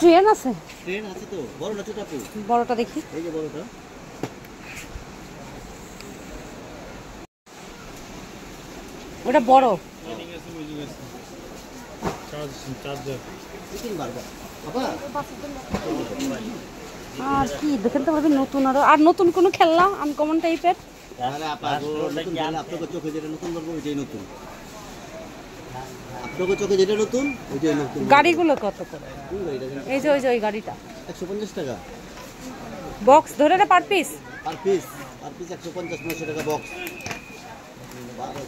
Train আছে, train আছে তো। বড়টা ছোট আপু? বড়টা দেখি। এই যে বড়টা, ওটা বড়। আর কি দেখেন তো ভাবি, নতুন আর নতুন কোনো খেলনা আনকমন টাইপের। আপনার চোখে যেটা নতুন বলবো ওইটাই নতুন। আপনার চোখে যেটা নতুন ওইটাই নতুন। গাড়িগুলো কত করে? এই যে ওই যে ওই গাড়িটা 150 টাকা বক্স ধরে না, পার পিস? পার পিস 150-900 টাকা বক্স,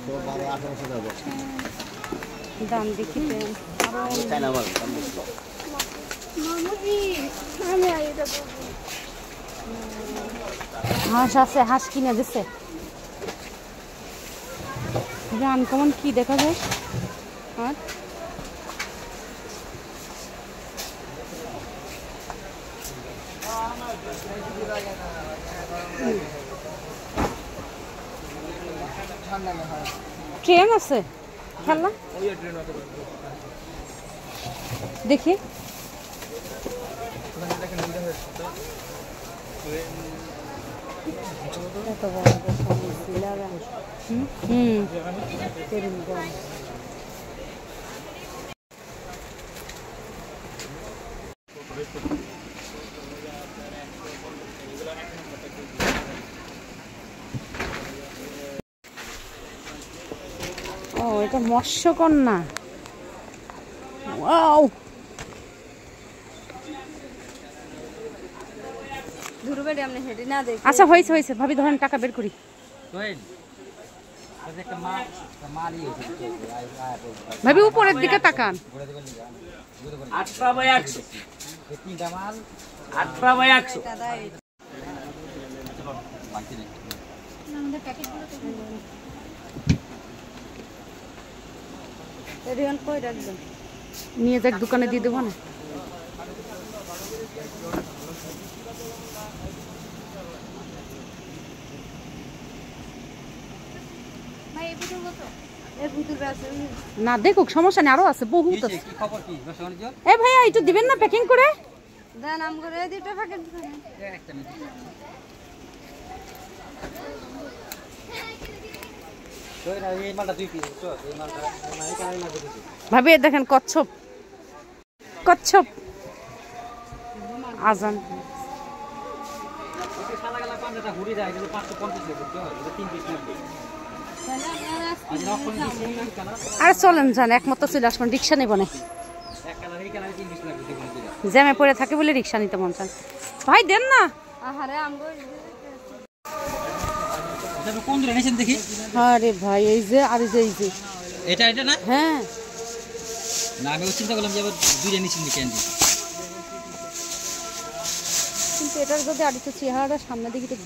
12-1800 টাকা বক্স। দাম দেখি চায়না মাল। হাঁস আছে, হাঁস কিনে দিচ্ছে। আনকমন কি দেখা যায়? আর ট্রেন আছে খেলনা দেখি। এত বড় ও, এটা মৎস্যকন্যা। ওয়াও, আচ্ছা হয়েছে হয়েছে ভাবি, ধরেন টাকা বের করি। ভাবি উপরের দিকে তাকান। 8/100 8/100। নিয়ে যাক দোকানে দিয়ে দেবো না। না দেখুক, সমস্যা নেই, আরো আছে, বহুত আছে। এ ভাইয়া একটু দিবেন না প্যাকিং করে? ভাবি দেখেন কচ্ছপ, কচ্ছপ আজান। আরে চলেন যান, একমাত্র চলে আসবেন, রিক্সা নেব না। জ্যামে পড়ে থাকে বলে রিক্সা নিতে মন চান। ভাই দেন না। আরে ভাই এই যে, আর এই যে এটা না? হ্যাঁ না, আমি চিন্তা করলাম যে আবার দুইটা নিচে ক্যান্ডি। কিন্তু এটার যদি আর একটু চেহারাটা সামনের দিকে